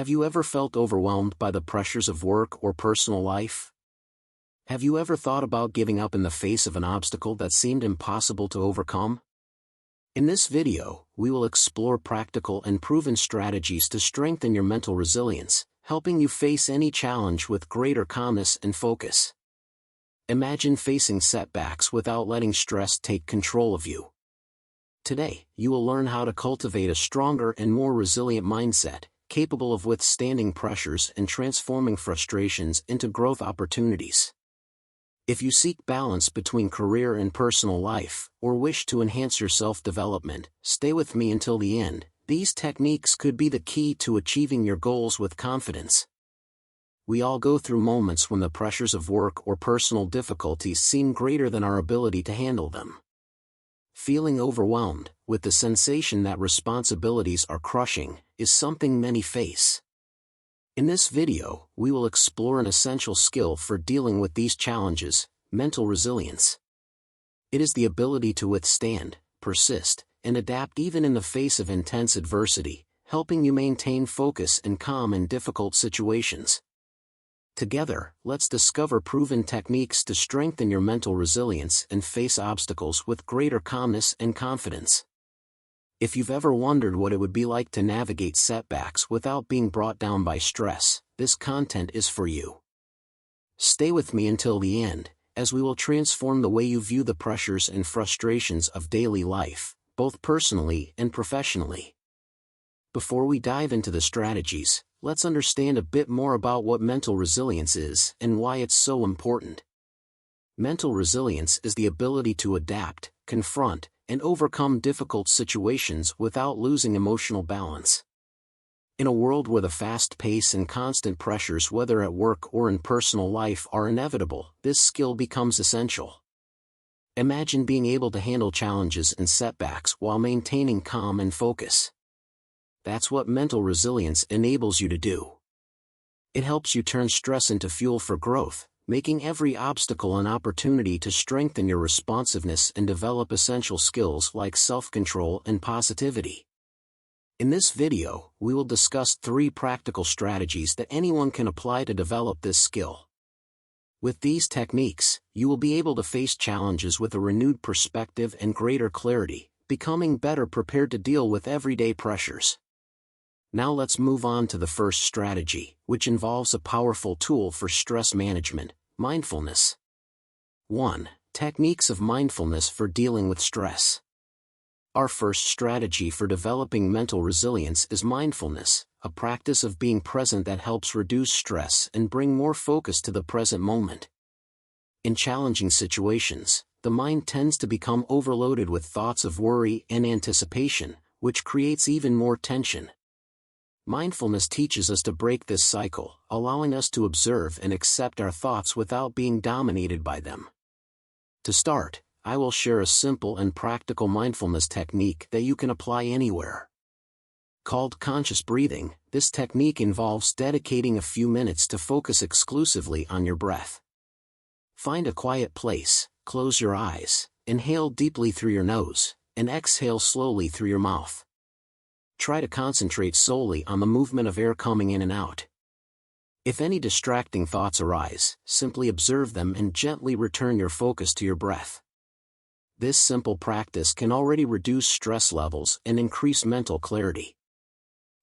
Have you ever felt overwhelmed by the pressures of work or personal life? Have you ever thought about giving up in the face of an obstacle that seemed impossible to overcome? In this video, we will explore practical and proven strategies to strengthen your mental resilience, helping you face any challenge with greater calmness and focus. Imagine facing setbacks without letting stress take control of you. Today, you will learn how to cultivate a stronger and more resilient mindset, capable of withstanding pressures and transforming frustrations into growth opportunities. If you seek balance between career and personal life, or wish to enhance your self-development, stay with me until the end. These techniques could be the key to achieving your goals with confidence. We all go through moments when the pressures of work or personal difficulties seem greater than our ability to handle them. Feeling overwhelmed, with the sensation that responsibilities are crushing, is something many face. In this video, we will explore an essential skill for dealing with these challenges: mental resilience. It is the ability to withstand, persist, and adapt even in the face of intense adversity, helping you maintain focus and calm in difficult situations. Together, let's discover proven techniques to strengthen your mental resilience and face obstacles with greater calmness and confidence. If you've ever wondered what it would be like to navigate setbacks without being brought down by stress, this content is for you. Stay with me until the end, as we will transform the way you view the pressures and frustrations of daily life, both personally and professionally. Before we dive into the strategies, let's understand a bit more about what mental resilience is and why it's so important. Mental resilience is the ability to adapt, confront, and overcome difficult situations without losing emotional balance. In a world where the fast pace and constant pressures, whether at work or in personal life, are inevitable, this skill becomes essential. Imagine being able to handle challenges and setbacks while maintaining calm and focus. That's what mental resilience enables you to do. It helps you turn stress into fuel for growth, making every obstacle an opportunity to strengthen your responsiveness and develop essential skills like self-control and positivity. In this video, we will discuss 3 practical strategies that anyone can apply to develop this skill. With these techniques, you will be able to face challenges with a renewed perspective and greater clarity, becoming better prepared to deal with everyday pressures. Now let's move on to the first strategy, which involves a powerful tool for stress management: mindfulness. 1. Techniques of mindfulness for dealing with stress. Our first strategy for developing mental resilience is mindfulness, a practice of being present that helps reduce stress and bring more focus to the present moment. In challenging situations, the mind tends to become overloaded with thoughts of worry and anticipation, which creates even more tension. Mindfulness teaches us to break this cycle, allowing us to observe and accept our thoughts without being dominated by them. To start, I will share a simple and practical mindfulness technique that you can apply anywhere. Called conscious breathing, this technique involves dedicating a few minutes to focus exclusively on your breath. Find a quiet place, close your eyes, inhale deeply through your nose, and exhale slowly through your mouth. Try to concentrate solely on the movement of air coming in and out. If any distracting thoughts arise, simply observe them and gently return your focus to your breath. This simple practice can already reduce stress levels and increase mental clarity.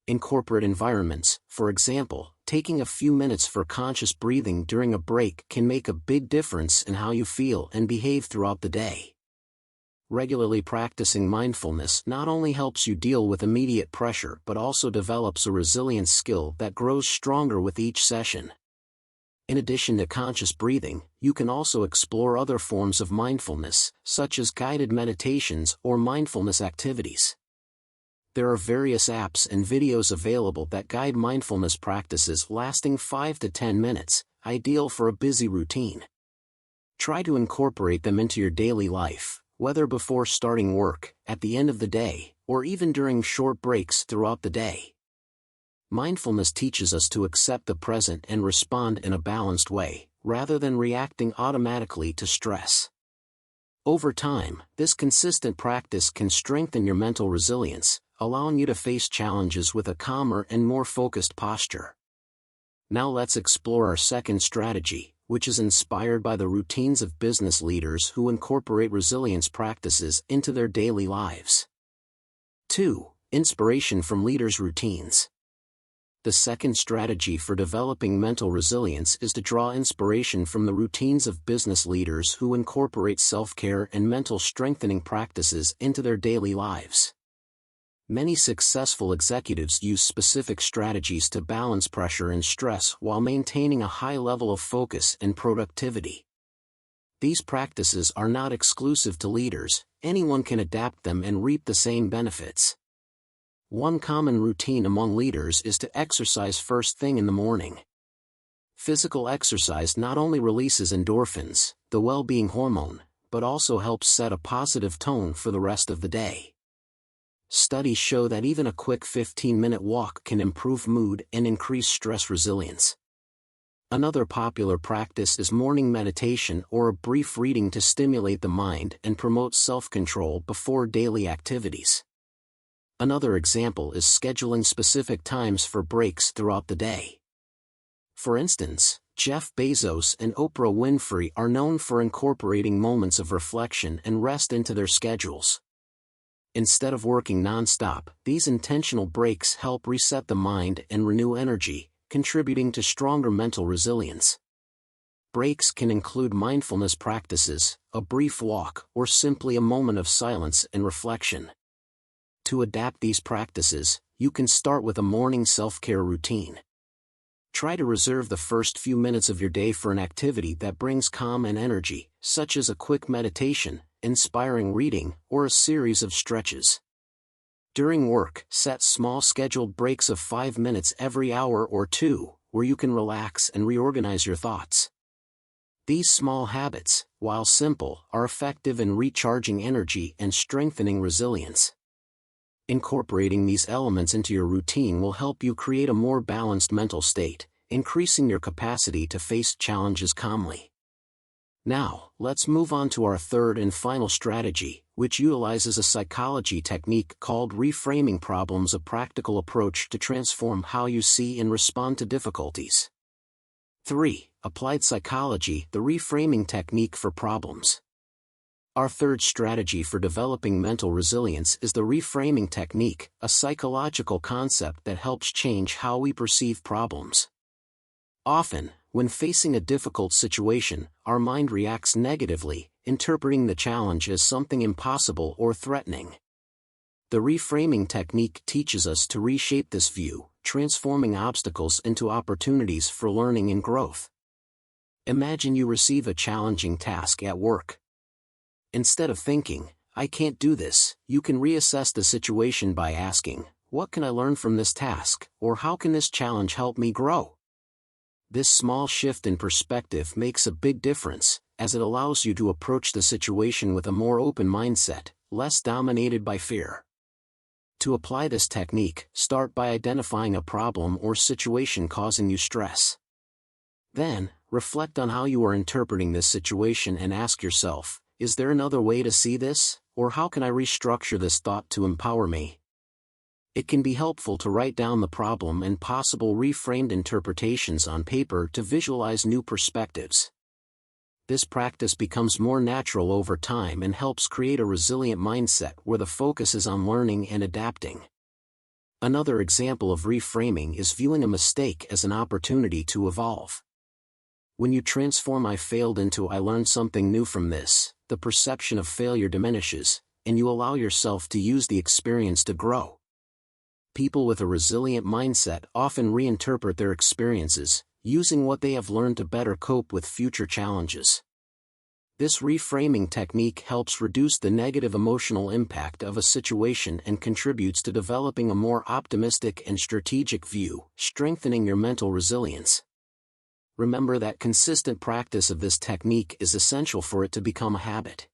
In corporate environments, for example, taking a few minutes for conscious breathing during a break can make a big difference in how you feel and behave throughout the day. Regularly practicing mindfulness not only helps you deal with immediate pressure but also develops a resilience skill that grows stronger with each session. In addition to conscious breathing, you can also explore other forms of mindfulness, such as guided meditations or mindfulness activities. There are various apps and videos available that guide mindfulness practices lasting 5 to 10 minutes, ideal for a busy routine. Try to incorporate them into your daily life, whether before starting work, at the end of the day, or even during short breaks throughout the day. Mindfulness teaches us to accept the present and respond in a balanced way, rather than reacting automatically to stress. Over time, this consistent practice can strengthen your mental resilience, allowing you to face challenges with a calmer and more focused posture. Now let's explore our second strategy, which is inspired by the routines of business leaders who incorporate resilience practices into their daily lives. 2. Inspiration from leaders' routines. The second strategy for developing mental resilience is to draw inspiration from the routines of business leaders who incorporate self-care and mental strengthening practices into their daily lives. Many successful executives use specific strategies to balance pressure and stress while maintaining a high level of focus and productivity. These practices are not exclusive to leaders; anyone can adapt them and reap the same benefits. One common routine among leaders is to exercise first thing in the morning. Physical exercise not only releases endorphins, the well-being hormone, but also helps set a positive tone for the rest of the day. Studies show that even a quick 15-minute walk can improve mood and increase stress resilience. Another popular practice is morning meditation or a brief reading to stimulate the mind and promote self-control before daily activities. Another example is scheduling specific times for breaks throughout the day. For instance, Jeff Bezos and Oprah Winfrey are known for incorporating moments of reflection and rest into their schedules. Instead of working non-stop, these intentional breaks help reset the mind and renew energy, contributing to stronger mental resilience. Breaks can include mindfulness practices, a brief walk, or simply a moment of silence and reflection. To adapt these practices, you can start with a morning self-care routine. Try to reserve the first few minutes of your day for an activity that brings calm and energy, such as a quick meditation, inspiring reading, or a series of stretches. During work, set small scheduled breaks of 5 minutes every hour or two, where you can relax and reorganize your thoughts. These small habits, while simple, are effective in recharging energy and strengthening resilience. Incorporating these elements into your routine will help you create a more balanced mental state, increasing your capacity to face challenges calmly. Now, let's move on to our third and final strategy, which utilizes a psychology technique called reframing problems, a practical approach to transform how you see and respond to difficulties. 3. Applied psychology, the reframing technique for problems. Our third strategy for developing mental resilience is the reframing technique, a psychological concept that helps change how we perceive problems. Often, when facing a difficult situation, our mind reacts negatively, interpreting the challenge as something impossible or threatening. The reframing technique teaches us to reshape this view, transforming obstacles into opportunities for learning and growth. Imagine you receive a challenging task at work. Instead of thinking, "I can't do this," you can reassess the situation by asking, "What can I learn from this task?" or "How can this challenge help me grow?" This small shift in perspective makes a big difference, as it allows you to approach the situation with a more open mindset, less dominated by fear. To apply this technique, start by identifying a problem or situation causing you stress. Then, reflect on how you are interpreting this situation and ask yourself, "Is there another way to see this, or how can I restructure this thought to empower me?" It can be helpful to write down the problem and possible reframed interpretations on paper to visualize new perspectives. This practice becomes more natural over time and helps create a resilient mindset where the focus is on learning and adapting. Another example of reframing is viewing a mistake as an opportunity to evolve. When you transform "I failed" into "I learned something new from this," the perception of failure diminishes, and you allow yourself to use the experience to grow. People with a resilient mindset often reinterpret their experiences, using what they have learned to better cope with future challenges. This reframing technique helps reduce the negative emotional impact of a situation and contributes to developing a more optimistic and strategic view, strengthening your mental resilience. Remember that consistent practice of this technique is essential for it to become a habit.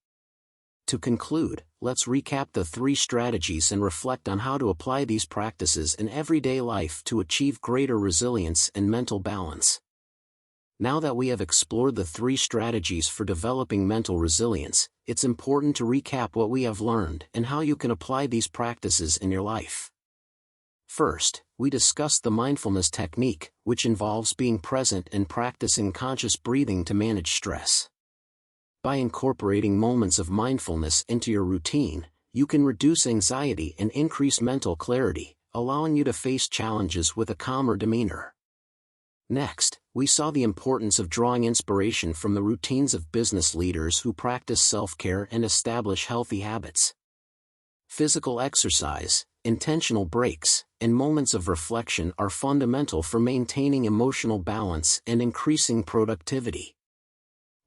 To conclude, let's recap the 3 strategies and reflect on how to apply these practices in everyday life to achieve greater resilience and mental balance. Now that we have explored the 3 strategies for developing mental resilience, it's important to recap what we have learned and how you can apply these practices in your life. First, we discussed the mindfulness technique, which involves being present and practicing conscious breathing to manage stress. By incorporating moments of mindfulness into your routine, you can reduce anxiety and increase mental clarity, allowing you to face challenges with a calmer demeanor. Next, we saw the importance of drawing inspiration from the routines of business leaders who practice self-care and establish healthy habits. Physical exercise, intentional breaks, and moments of reflection are fundamental for maintaining emotional balance and increasing productivity.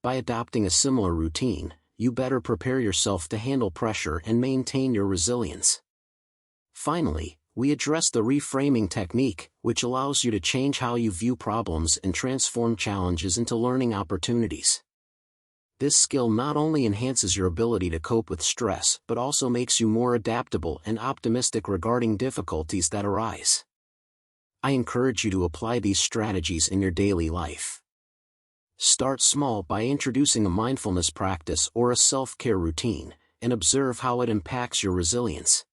By adopting a similar routine, you better prepare yourself to handle pressure and maintain your resilience. Finally, we addressed the reframing technique, which allows you to change how you view problems and transform challenges into learning opportunities. This skill not only enhances your ability to cope with stress but also makes you more adaptable and optimistic regarding difficulties that arise. I encourage you to apply these strategies in your daily life. Start small by introducing a mindfulness practice or a self-care routine, and observe how it impacts your resilience.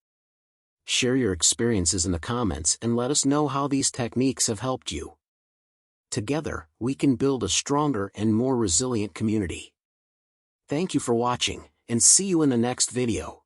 Share your experiences in the comments and let us know how these techniques have helped you. Together, we can build a stronger and more resilient community. Thank you for watching, and see you in the next video.